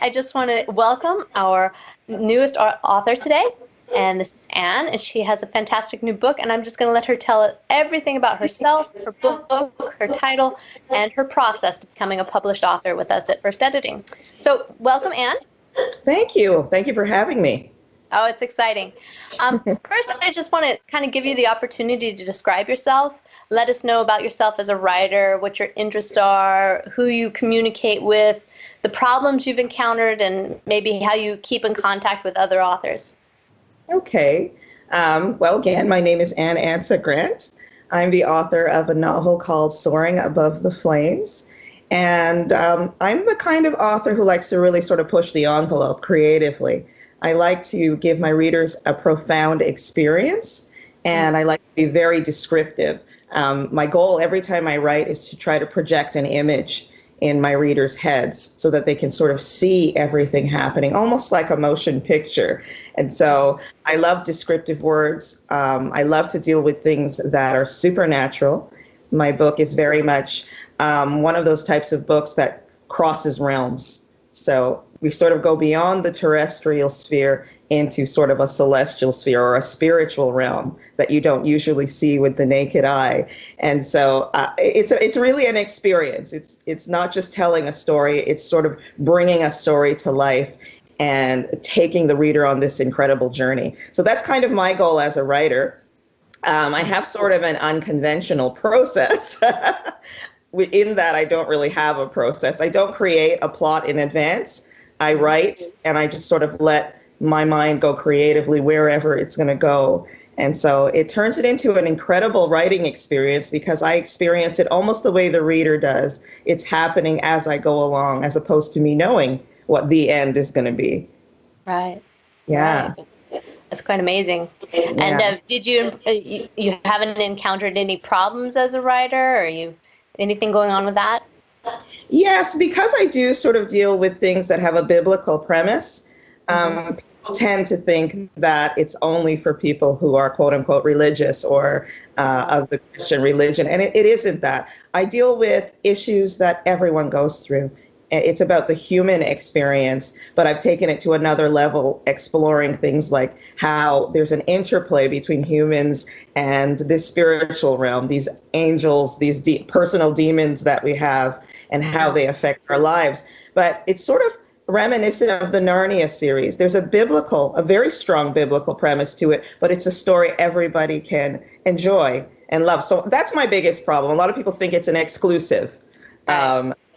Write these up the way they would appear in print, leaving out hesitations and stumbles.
I just want to welcome our newest author today, and this is Anne, and she has a fantastic new book, and I'm just going to let her tell everything about herself, her book, her title, and her process to becoming a published author with us at First Editing. So welcome, Anne. Thank you. Thank you for having me. Oh, it's exciting. First, I just want to kind of give you the opportunity to describe yourself. Let us know about yourself as a writer, what your interests are, who you communicate with, the problems you've encountered, and maybe how you keep in contact with other authors. Okay. Well, again, my name is Ann Ansah-Grant. I'm the author of a novel called Soaring Above the Flames. And I'm the kind of author who likes to really sort of push the envelope creatively. I like to give my readers a profound experience, and I like to be very descriptive. My goal every time I write is to try to project an image in my readers' heads so that they can sort of see everything happening, almost like a motion picture. And so I love descriptive words. I love to deal with things that are supernatural. My book is very much one of those types of books that crosses realms. So we sort of go beyond the terrestrial sphere into sort of a celestial sphere or a spiritual realm that you don't usually see with the naked eye. And so it's really an experience. It's not just telling a story, it's sort of bringing a story to life and taking the reader on this incredible journey. So that's kind of my goal as a writer. I have sort of an unconventional process. In that I don't really have a process. I don't create a plot in advance. I write and I just sort of let my mind go creatively wherever it's going to go. And so it turns it into an incredible writing experience because I experience it almost the way the reader does. It's happening as I go along, as opposed to me knowing what the end is going to be. Right. Yeah. Right. That's quite amazing. Yeah. And did you haven't encountered any problems as a writer, or anything going on with that? Yes, because I do sort of deal with things that have a biblical premise. People tend to think that it's only for people who are quote unquote religious or of the Christian religion. And it isn't that. I deal with issues that everyone goes through. It's about the human experience, but I've taken it to another level, exploring things like how there's an interplay between humans and this spiritual realm, these angels, these personal demons that we have, and how they affect our lives. But it's sort of reminiscent of the Narnia series. There's a very strong biblical premise to it, but it's a story everybody can enjoy and love. So that's my biggest problem. A lot of people think it's an exclusive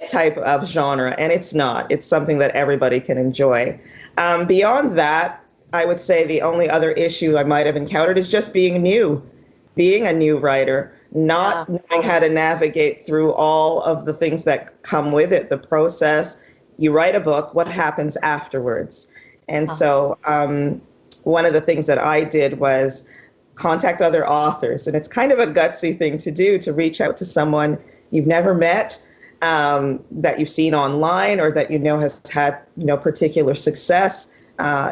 type of genre, and it's not. It's something that everybody can enjoy. Beyond that, I would say the only other issue I might have encountered is just being a new writer, not knowing how to navigate through all of the things that come with it, the process. You write a book, what happens afterwards? And so one of the things that I did was contact other authors, and it's kind of a gutsy thing to do, to reach out to someone you've never met, that you've seen online, or that has had particular success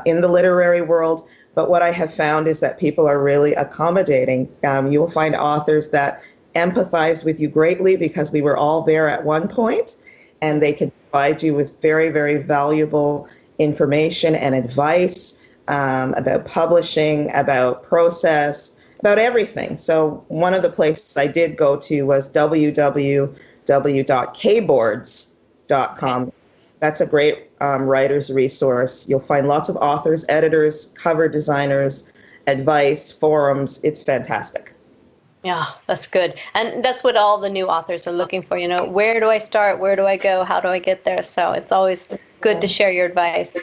in the literary world. But what I have found is that people are really accommodating. You will find authors that empathize with you greatly because we were all there at one point, and they can provide you with very, very valuable information and advice about publishing, about process, about everything. So one of the places I did go to was www.kboards.com. That's a great writer's resource. You'll find lots of authors, editors, cover designers, advice, forums. It's fantastic. Yeah, that's good. And that's what all the new authors are looking for. Where do I start? Where do I go? How do I get there? So it's always good to share your advice.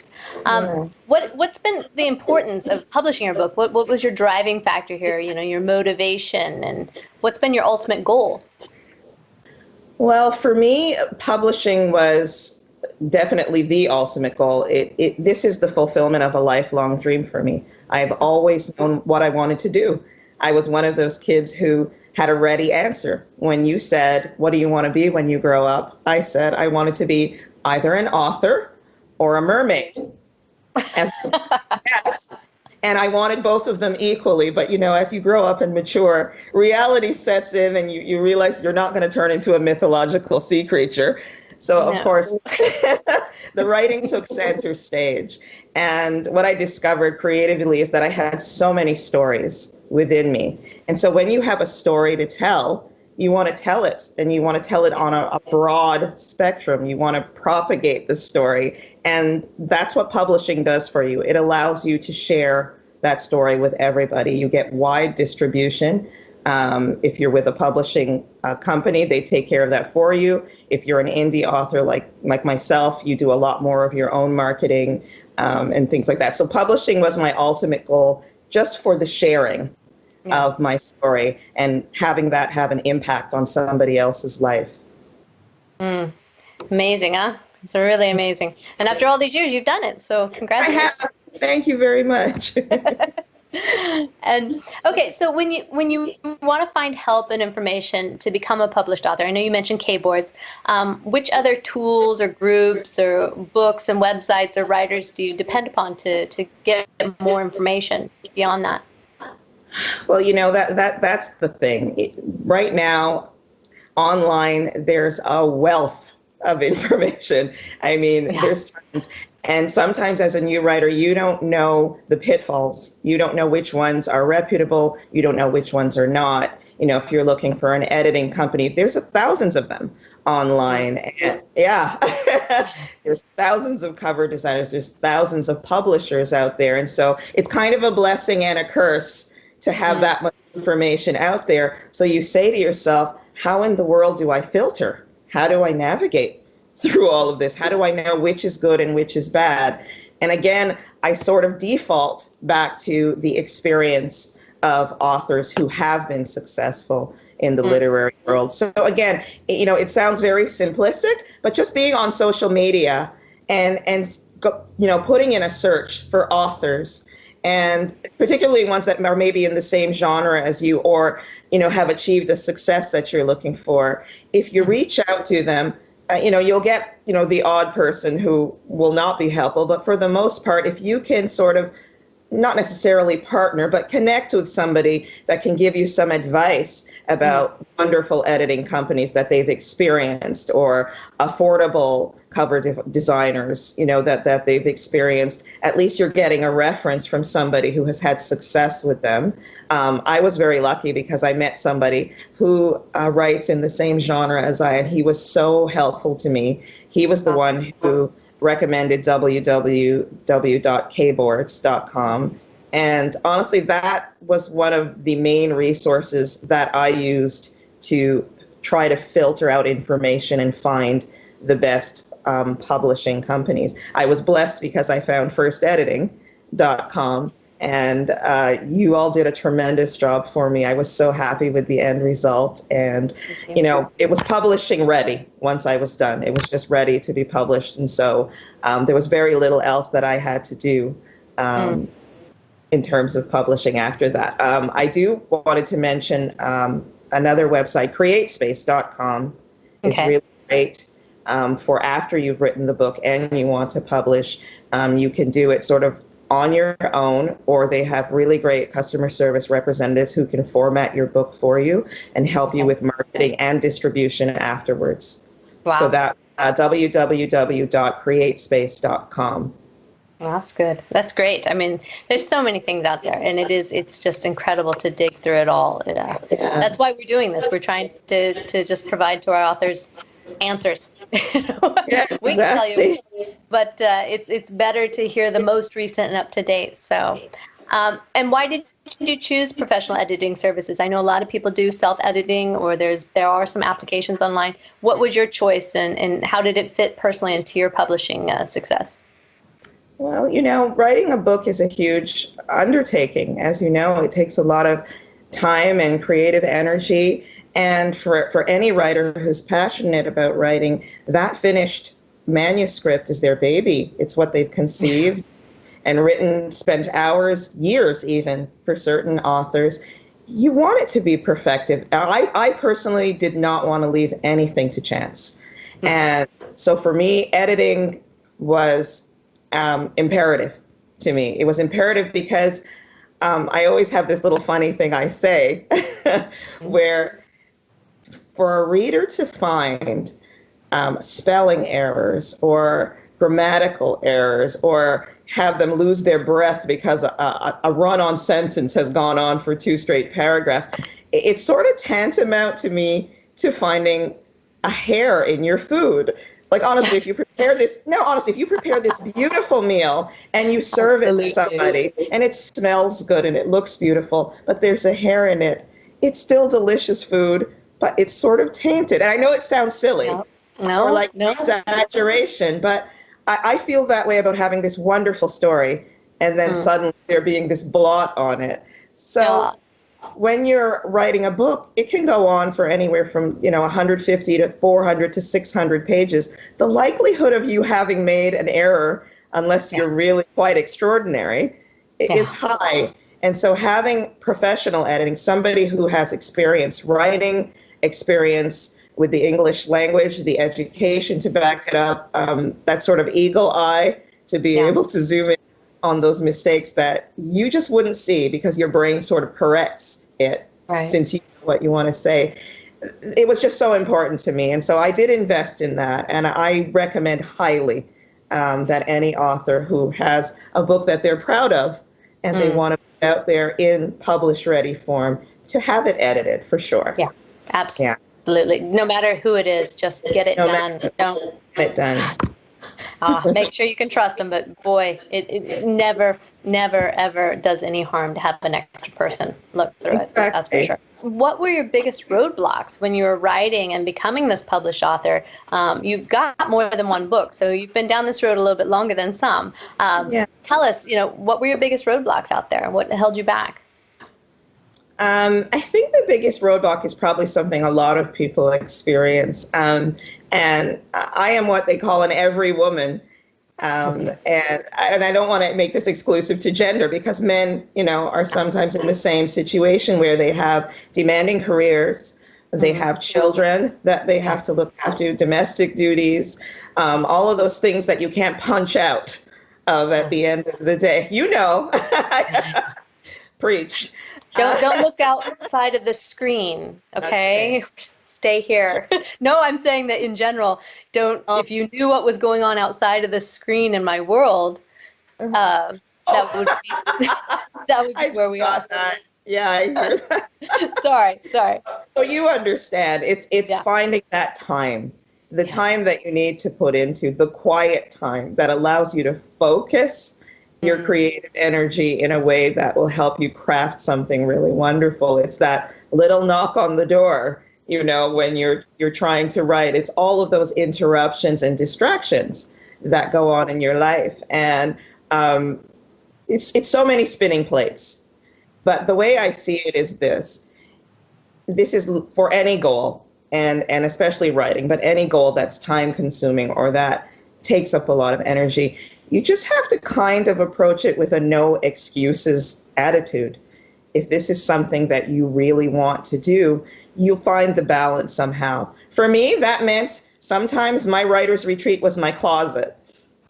What's been the importance of publishing your book? What was your driving factor here? Your motivation, and what's been your ultimate goal? Well, for me, publishing was definitely the ultimate goal. This is the fulfillment of a lifelong dream for me. I've always known what I wanted to do. I was one of those kids who had a ready answer. When you said, what do you want to be when you grow up? I said I wanted to be either an author or a mermaid. Yes. And I wanted both of them equally. But, as you grow up and mature, reality sets in and you realize you're not going to turn into a mythological sea creature. So, of course, The writing took center stage. And what I discovered creatively is that I had so many stories within me. And so when you have a story to tell, you want to tell it, and you want to tell it on a broad spectrum. You want to propagate the story. And that's what publishing does for you. It allows you to share that story with everybody. You get wide distribution. If you're with a publishing company, they take care of that for you. If you're an indie author like myself, you do a lot more of your own marketing and things like that. So publishing was my ultimate goal, just for the sharing of my story and having that have an impact on somebody else's life. Amazing, huh? It's really amazing. And after all these years, you've done it. So congratulations. I have. Thank you very much. And okay, so when you want to find help and information to become a published author, I know you mentioned Kboards. Which other tools or groups or books and websites or writers do you depend upon to get more information beyond that? Well, that's the thing. Right now, online, there's a wealth of information. I mean, there's tons. And sometimes as a new writer, you don't know the pitfalls. You don't know which ones are reputable. You don't know which ones are not. If you're looking for an editing company, there's thousands of them online. And there's thousands of cover designers. There's thousands of publishers out there. And so it's kind of a blessing and a curse to have that much information out there. So you say to yourself, how in the world do I filter? How do I navigate through all of this? How do I know which is good and which is bad? And again, I sort of default back to the experience of authors who have been successful in the literary world. So again, it sounds very simplistic, but just being on social media and putting in a search for authors, and particularly ones that are maybe in the same genre as you, or have achieved a success that you're looking for. If you reach out to them, you'll get the odd person who will not be helpful. But for the most part, if you can sort of not necessarily partner, but connect with somebody that can give you some advice about wonderful editing companies that they've experienced, or affordable cover designers, that they've experienced, at least you're getting a reference from somebody who has had success with them. I was very lucky because I met somebody who writes in the same genre as I, and he was so helpful to me. He was the one who recommended www.kboards.com. And honestly, that was one of the main resources that I used to try to filter out information and find the best publishing companies. I was blessed because I found firstediting.com, and you all did a tremendous job for me. I was so happy with the end result. And, it was publishing ready once I was done. It was just ready to be published. And so there was very little else that I had to do in terms of publishing after that. I wanted to mention another website, createspace.com, is really great for after you've written the book and you want to publish. You can do it sort of on your own, or they have really great customer service representatives who can format your book for you and help you with marketing and distribution afterwards. Wow. So that www.createspace.com. Well, that's good. That's great. I mean, there's so many things out there, and it's just incredible to dig through it all. That's why we're doing this. We're trying to just provide to our authors answers. Yes, we can tell you, but it's better to hear the most recent and up to date. So, and why did you choose professional editing services? I know a lot of people do self-editing, or there are some applications online. What was your choice, and how did it fit personally into your publishing success? Well, writing a book is a huge undertaking. As you know, it takes a lot of time and creative energy. And for any writer who's passionate about writing, that finished manuscript is their baby. It's what they've conceived and written, spent hours, years even, for certain authors. You want it to be perfected. I personally did not want to leave anything to chance. And so for me, editing was imperative to me. It was imperative because I always have this little funny thing I say where for a reader to find spelling errors or grammatical errors or have them lose their breath because a run-on sentence has gone on for 2 straight paragraphs. It's sort of tantamount to me to finding a hair in your food. Like, honestly, if you prepare this beautiful meal and you serve it to somebody and it smells good and it looks beautiful, but there's a hair in it, it's still delicious food, but it's sort of tainted. And I know it sounds silly or like exaggeration, but I feel that way about having this wonderful story and then suddenly there being this blot on it. So when you're writing a book, it can go on for anywhere from 150 to 400 to 600 pages. The likelihood of you having made an error, unless you're really quite extraordinary, is high. And so having professional editing, somebody who has experience writing, experience with the English language, the education to back it up, that sort of eagle eye to be able to zoom in on those mistakes that you just wouldn't see because your brain sort of corrects it since you know what you want to say. It was just so important to me. And so I did invest in that. And I recommend highly that any author who has a book that they're proud of and they want to put out there in publish ready form to have it edited for sure. Yeah, absolutely. No matter who it is, just get it done. Don't get it done. Make sure you can trust them, but boy, it never, ever does any harm to have an extra person look through it. That's for sure. What were your biggest roadblocks when you were writing and becoming this published author? You've got more than one book, so you've been down this road a little bit longer than some. Tell us, what were your biggest roadblocks out there? What held you back? I think the biggest roadblock is probably something a lot of people experience. And I am what they call an every woman. And I don't want to make this exclusive to gender because men, are sometimes in the same situation where they have demanding careers, they have children that they have to look after, domestic duties, all of those things that you can't punch out of at the end of the day. Preach. Don't look outside of the screen, okay? Stay here. No, I'm saying that in general, if you knew what was going on outside of the screen in my world, that would be where we are. That. Yeah, I hear that. Sorry. So you understand, it's finding that time, the time that you need to put into the quiet time that allows you to focus your creative energy in a way that will help you craft something really wonderful. It's that little knock on the door, when you're trying to write. It's all of those interruptions and distractions that go on in your life. And it's so many spinning plates. But the way I see it is this is for any goal, and especially writing, but any goal that's time consuming or that takes up a lot of energy. You just have to kind of approach it with a no excuses attitude. If this is something that you really want to do, you'll find the balance somehow. For me, that meant sometimes my writer's retreat was my closet.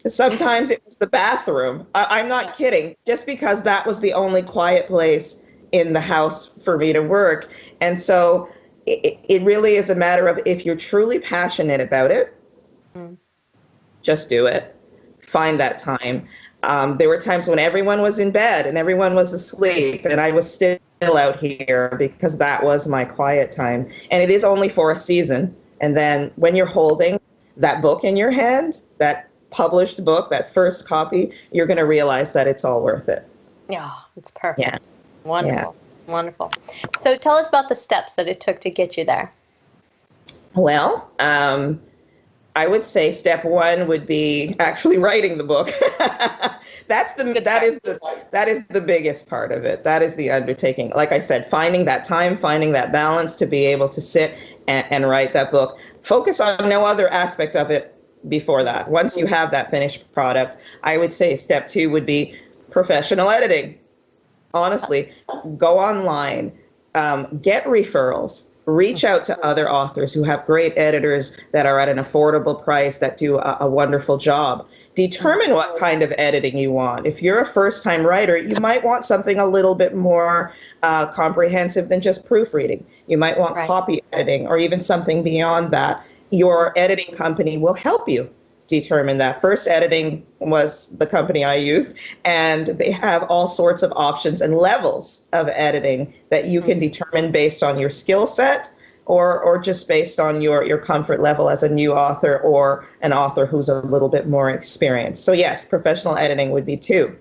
Sometimes it was the bathroom. I'm not kidding, just because that was the only quiet place in the house for me to work. And so it really is a matter of if you're truly passionate about it, just do it. Find that time. There were times when everyone was in bed and everyone was asleep and I was still out here because that was my quiet time. And it is only for a season. And then when you're holding that book in your hand, that published book, that first copy, you're going to realize that it's all worth it. Yeah, it's perfect. Yeah. It's wonderful. Yeah. It's wonderful. So tell us about the steps that it took to get you there. Well, I would say step one would be actually writing the book. That is the biggest part of it. That is the undertaking. Like I said, finding that time, finding that balance to be able to sit and write that book. Focus on no other aspect of it before that. Once you have that finished product, I would say step two would be professional editing. Honestly, go online, get referrals. Reach out to other authors who have great editors that are at an affordable price that do a wonderful job. Determine what kind of editing you want. If you're a first-time writer, you might want something a little bit more comprehensive than just proofreading. You might want copy editing or even something beyond that. Your editing company will help you determine that. First Editing was the company I used, and they have all sorts of options and levels of editing that you can determine based on your skill set, or just based on your comfort level as a new author or an author who's a little bit more experienced. So yes, professional editing would be two.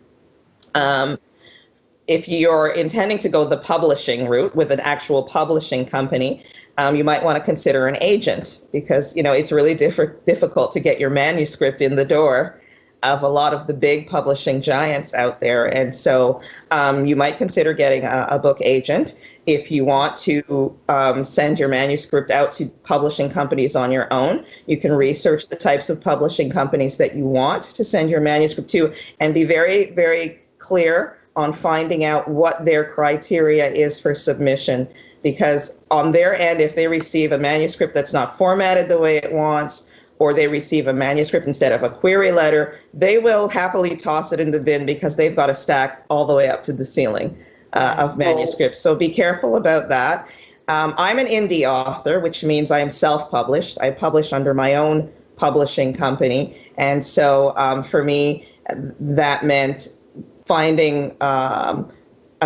If you're intending to go the publishing route with an actual publishing company, you might want to consider an agent, because it's really difficult to get your manuscript in the door of a lot of the big publishing giants out there. And so you might consider getting a book agent. If you want to send your manuscript out to publishing companies on your own, you can research the types of publishing companies that you want to send your manuscript to, and be very, very clear on finding out what their criteria is for submission. Because on their end, if they receive a manuscript that's not formatted the way it wants, or they receive a manuscript instead of a query letter, they will happily toss it in the bin, because they've got a stack all the way up to the ceiling of manuscripts. So be careful about that. I'm an indie author, which means I am self-published. I publish under my own publishing company. And so for me, that meant finding a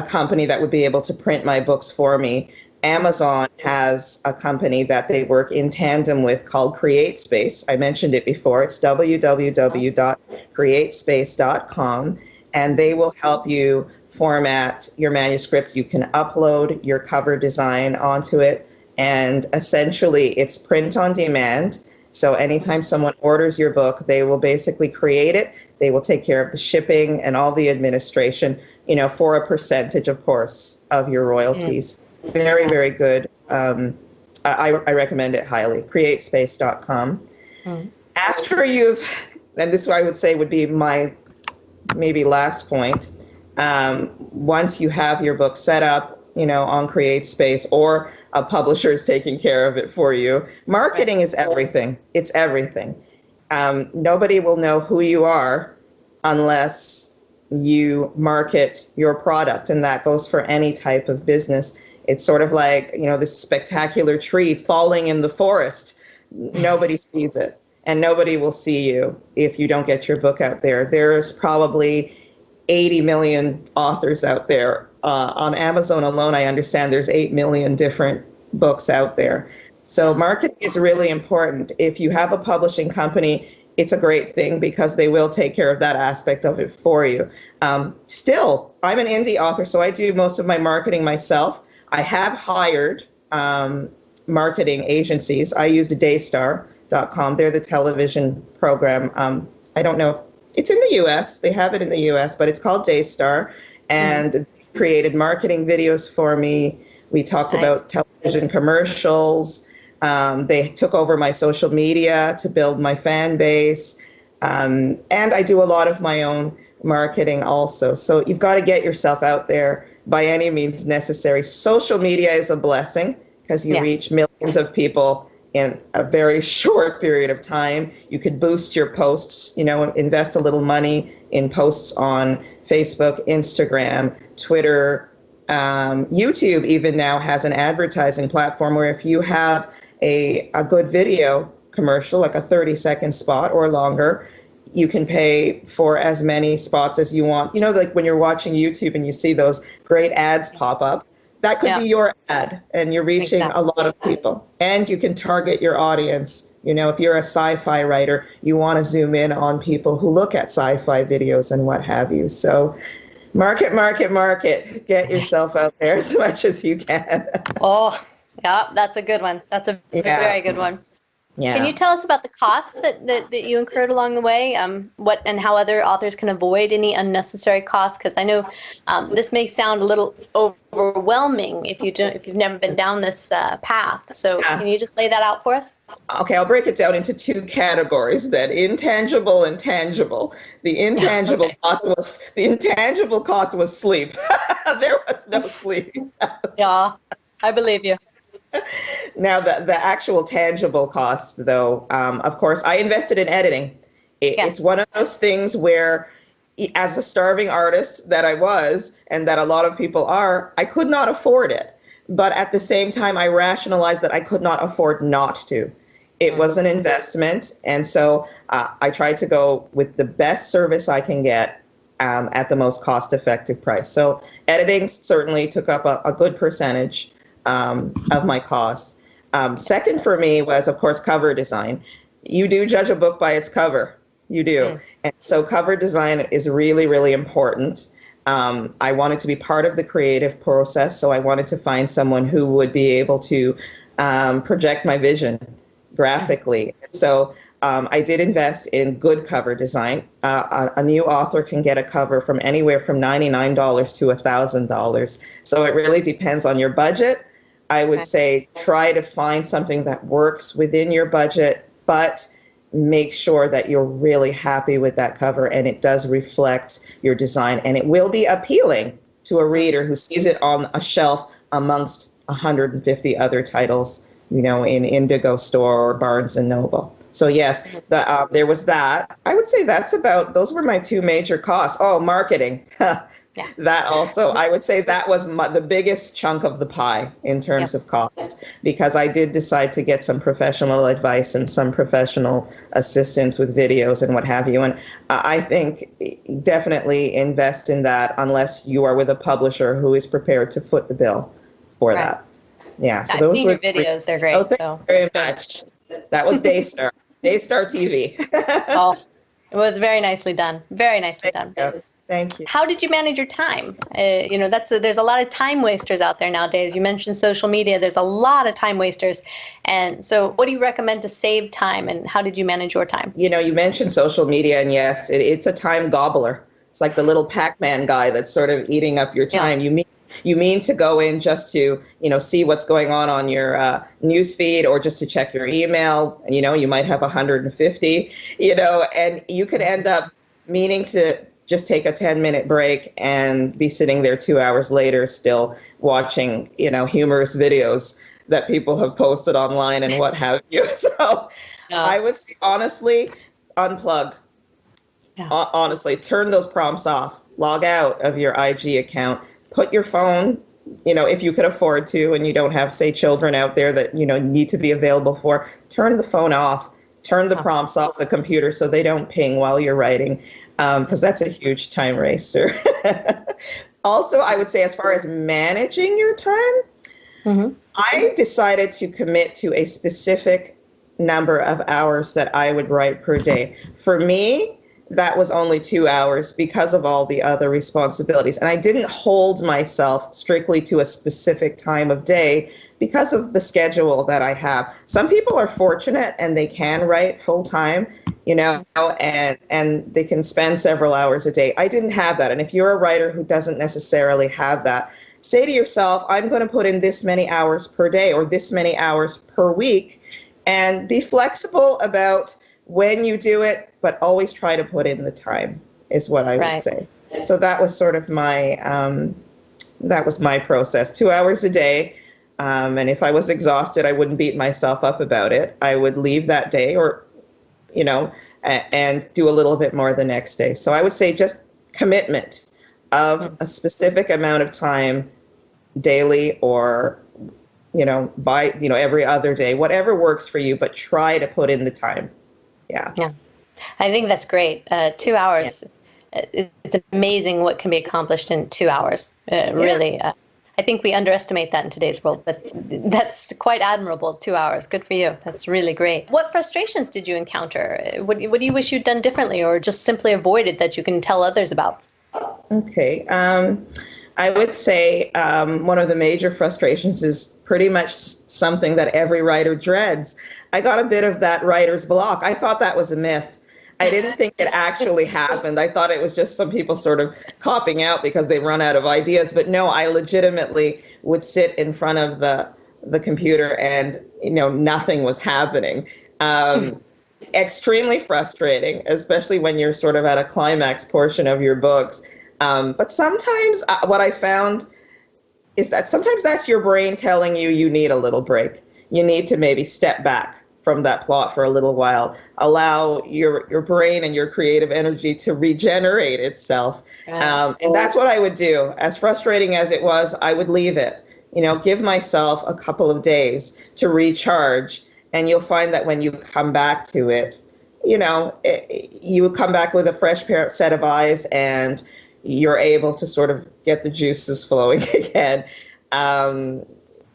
company that would be able to print my books for me. Amazon has a company that they work in tandem with called CreateSpace. I mentioned it before. It's www.createspace.com, and they will help you format your manuscript. You can upload your cover design onto it, and essentially it's print on demand. So anytime someone orders your book, they will basically create it. They will take care of the shipping and all the administration, for a percentage, of course, of your royalties. Very, very good. I recommend it highly. Createspace.com. After and this I would say would be my maybe last point. Once you have your book set up, on CreateSpace, or a publisher is taking care of it for you, marketing is everything. It's everything. Nobody will know who you are unless you market your product, and that goes for any type of business. It's sort of like, this spectacular tree falling in the forest. Nobody sees it, and nobody will see you if you don't get your book out there. There's probably 80 million authors out there. On Amazon alone, I understand there's 8 million different books out there. So marketing is really important. If you have a publishing company, it's a great thing, because they will take care of that aspect of it for you. Still, I'm an indie author, so I do most of my marketing myself. I have hired marketing agencies. I use Daystar.com. They're the television program. I don't know. It's in the U.S. They have it in the U.S., but it's called Daystar. And they created marketing videos for me. We talked about television commercials. They took over my social media to build my fan base. And I do a lot of my own marketing also. So you've got to get yourself out there by any means necessary. Social media is a blessing, because you reach millions of people in a very short period of time. You could boost your posts, invest a little money in posts on Facebook, Instagram, Twitter. YouTube even now has an advertising platform where if you have a good video commercial, like a 30-second spot or longer, you can pay for as many spots as you want. Like when you're watching YouTube and you see those great ads pop up, that could be your ad, and you're reaching a lot of people. And you can target your audience. If you're a sci-fi writer, you want to zoom in on people who look at sci-fi videos and what have you. So market. Get yourself out there as much as you can. Oh, yeah, that's a good one. That's a very good one. Yeah. Can you tell us about the costs that you incurred along the way? What and how other authors can avoid any unnecessary costs? Because I know this may sound a little overwhelming if you've never been down this path. So can you just lay that out for us? Okay, I'll break it down into two categories then: intangible and tangible. The intangible cost was sleep. There was no sleep. Yeah, I believe you. Now, the actual tangible costs, though, of course, I invested in editing. It's one of those things where, as a starving artist that I was, and that a lot of people are, I could not afford it. But at the same time, I rationalized that I could not afford not to. It was an investment. And so I tried to go with the best service I can get at the most cost-effective price. So editing certainly took up a good percentage of my cost. Second for me was, of course, cover design. You do judge a book by its cover. You do. And so cover design is really, really important. I wanted to be part of the creative process, so I wanted to find someone who would be able to project my vision graphically. So I did invest in good cover design. A new author can get a cover from anywhere from $99 to $1,000. So it really depends on your budget. I would say try to find something that works within your budget, but make sure that you're really happy with that cover and it does reflect your design, and it will be appealing to a reader who sees it on a shelf amongst 150 other titles, in Indigo Store or Barnes and Noble. So yes, there was that. I would say those were my two major costs. Oh, marketing. That also, I would say that was the biggest chunk of the pie in terms of cost, because I did decide to get some professional advice and some professional assistance with videos and what have you. And I think definitely invest in that unless you are with a publisher who is prepared to foot the bill for that. Yeah. So I've seen your videos. They're great. Oh, thank you very much. That was Daystar, Daystar TV. Oh, it was very nicely done. Very nicely done. Thank you. How did you manage your time? There's a lot of time wasters out there nowadays. You mentioned social media. There's a lot of time wasters. And so what do you recommend to save time, and how did you manage your time? You mentioned social media, and yes, it's a time gobbler. It's like the little Pac-Man guy that's sort of eating up your time. Yeah. You mean to go in just to, see what's going on your news feed, or just to check your email. And, you might have 150, and you could end up meaning to just take a 10-minute break and be sitting there 2 hours later still watching, humorous videos that people have posted online and what have you. So I would say, honestly, unplug. Yeah. Honestly, turn those prompts off. Log out of your IG account. Put your phone, if you could afford to, and you don't have, say, children out there that, need to be available for, turn the phone off. Turn the prompts off the computer so they don't ping while you're writing, because that's a huge time waster. Also, I would say, as far as managing your time, I decided to commit to a specific number of hours that I would write per day. For me, that was only 2 hours because of all the other responsibilities. And I didn't hold myself strictly to a specific time of day because of the schedule that I have. Some people are fortunate and they can write full time, and they can spend several hours a day. I didn't have that. And if you're a writer who doesn't necessarily have that, say to yourself, I'm going to put in this many hours per day or this many hours per week, and be flexible about when you do it, but always try to put in the time, is what I would say. So that was sort of my process, 2 hours a day. And if I was exhausted, I wouldn't beat myself up about it. I would leave that day, or, and do a little bit more the next day. So I would say just commitment of a specific amount of time daily, or, by, every other day, whatever works for you, but try to put in the time. Yeah. I think that's great. 2 hours. Yeah. It's amazing what can be accomplished in 2 hours. Really. I think we underestimate that in today's world, but that's quite admirable. 2 hours. Good for you. That's really great. What frustrations did you encounter? What do you wish you'd done differently, or just simply avoided, that you can tell others about? Okay. I would say one of the major frustrations is pretty much something that every writer dreads. I got a bit of that writer's block. I thought that was a myth. I didn't think it actually happened. I thought it was just some people sort of copping out because they run out of ideas. But no, I legitimately would sit in front of the computer and, nothing was happening. Extremely frustrating, especially when you're sort of at a climax portion of your books. But sometimes what I found is that sometimes that's your brain telling you need a little break. You need to maybe step back from that plot for a little while, allow your brain and your creative energy to regenerate itself. And that's what I would do. As frustrating as it was, I would leave it, give myself a couple of days to recharge And you'll find that when you come back to it, you come back with a fresh set of eyes, and you're able to sort of get the juices flowing again.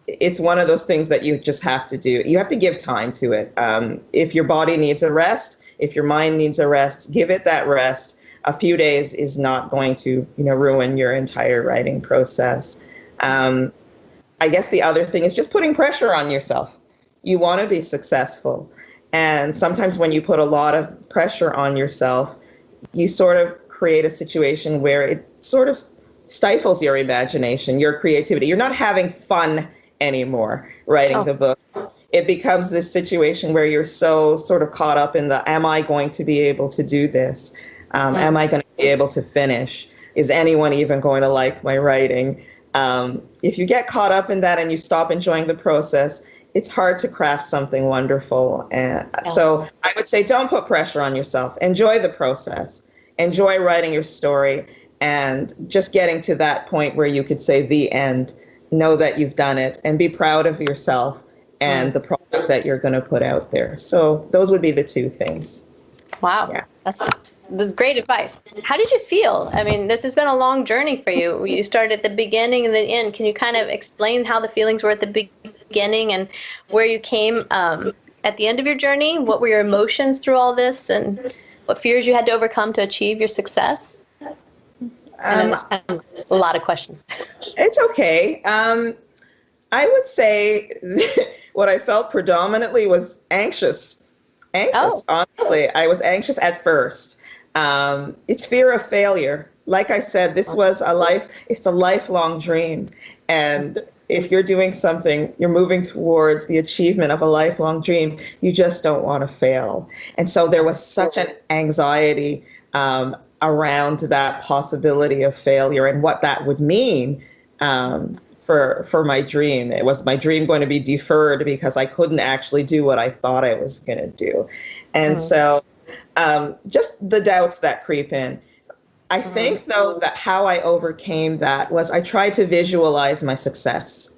It's one of those things that you just have to do. You have to give time to it. If your body needs a rest, if your mind needs a rest, give it that rest. A few days is not going to, ruin your entire writing process. I guess the other thing is just putting pressure on yourself. You want to be successful. And sometimes when you put a lot of pressure on yourself, you sort of create a situation where it sort of stifles your imagination, your creativity. You're not having fun anymore writing the book. It becomes this situation where you're so sort of caught up in the, am I going to be able to do this? Am I going to be able to finish? Is anyone even going to like my writing? If you get caught up in that and you stop enjoying the process, it's hard to craft something wonderful. And so I would say, don't put pressure on yourself. Enjoy the process. Enjoy writing your story, and just getting to that point where you could say the end. Know that you've done it, and be proud of yourself and the product that you're going to put out there. So those would be the two things. Wow. Yeah. That's great advice. How did you feel? I mean, this has been a long journey for you. You started at the beginning and the end. Can you kind of explain how the feelings were at the beginning and where you came at the end of your journey? What were your emotions through all this, and what fears you had to overcome to achieve your success? And then this kind of a lot of questions. It's okay. I would say what I felt predominantly was anxious. Honestly. I was anxious at first. It's fear of failure. Like I said, this was it's a lifelong dream. And if you're doing something, you're moving towards the achievement of a lifelong dream, you just don't want to fail. And so there was such an anxiety around that possibility of failure and what that would mean for my dream. It was my dream going to be deferred because I couldn't actually do what I thought I was going to do. And so just the doubts that creep in. I think, though, that how I overcame that was I tried to visualize my success.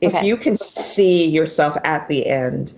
If you can see yourself at the end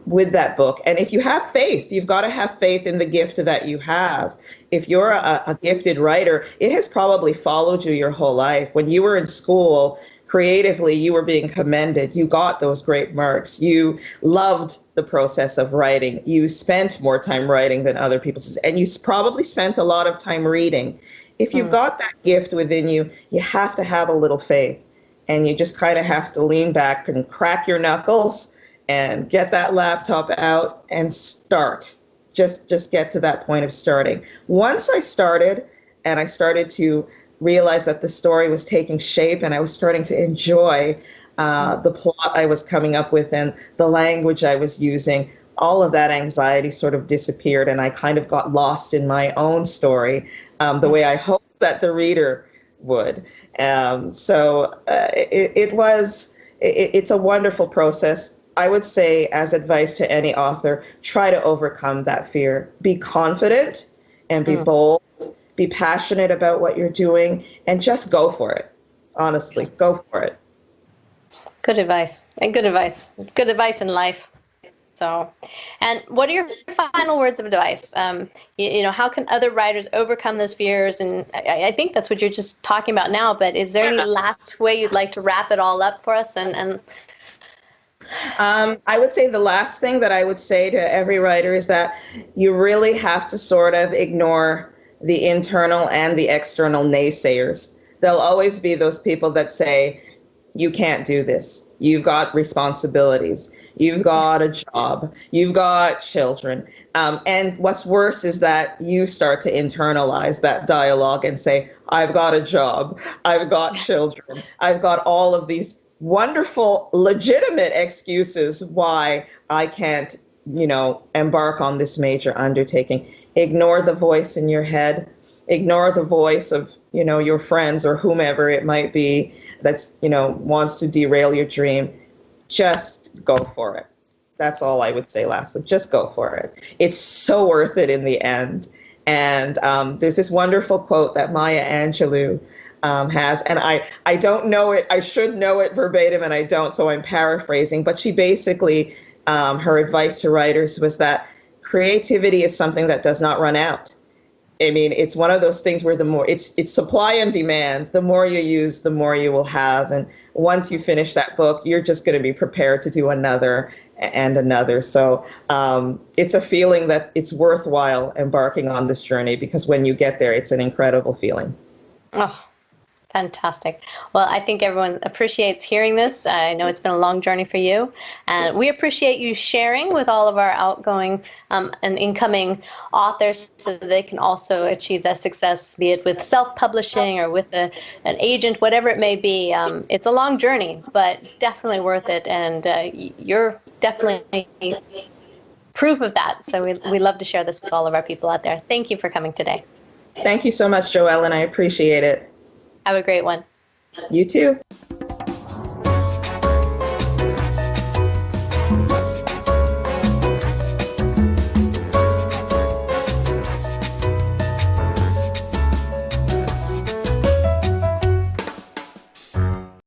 with that book, and if you have faith, you've got to have faith in the gift that you have. If you're a gifted writer, it has probably followed you your whole life. When you were in school, creatively, you were being commended. You got those great marks. You loved the process of writing. You spent more time writing than other people, and you probably spent a lot of time reading. If you've got that gift within you, you have to have a little faith, and you just kind of have to lean back and crack your knuckles and get that laptop out and start. Just get to that point of starting. Once I started, and I started to realize that the story was taking shape, and I was starting to enjoy the plot I was coming up with and the language I was using, all of that anxiety sort of disappeared, and I kind of got lost in my own story the way I hoped that the reader would. It's a wonderful process. I would say, as advice to any author, try to overcome that fear. Be confident and be bold. Be passionate about what you're doing, and just go for it. Honestly, go for it. Good advice. And good advice. It's good advice in life. So, and what are your final words of advice? How can other writers overcome those fears? And I think that's what you're just talking about now, but is there any last way you'd like to wrap it all up for us? I would say the last thing that I would say to every writer is that you really have to sort of ignore the internal and the external naysayers. There'll always be those people that say, you can't do this. You've got responsibilities. You've got a job. You've got children. And what's worse is that you start to internalize that dialogue and say, I've got a job. I've got children. I've got all of these wonderful, legitimate excuses why I can't, embark on this major undertaking. Ignore the voice in your head. Ignore the voice of, your friends or whomever it might be that's, wants to derail your dream. Just go for it. That's all I would say lastly. Just go for it. It's so worth it in the end. And there's this wonderful quote that Maya Angelou has, and I don't know it. I should know it verbatim, and I don't, so I'm paraphrasing. But she basically her advice to writers was that creativity is something that does not run out. I mean, it's one of those things where the more it's supply and demand. The more you use, the more you will have. And once you finish that book, you're just going to be prepared to do another and another. So it's a feeling that it's worthwhile embarking on this journey, because when you get there, it's an incredible feeling. Oh, fantastic. Well, I think everyone appreciates hearing this. I know it's been a long journey for you, and we appreciate you sharing with all of our outgoing and incoming authors so that they can also achieve that success, be it with self-publishing or with an agent, whatever it may be. It's a long journey, but definitely worth it, and you're definitely proof of that. So we love to share this with all of our people out there. Thank you for coming today. Thank you so much, Joelle, and I appreciate it. Have a great one. You too.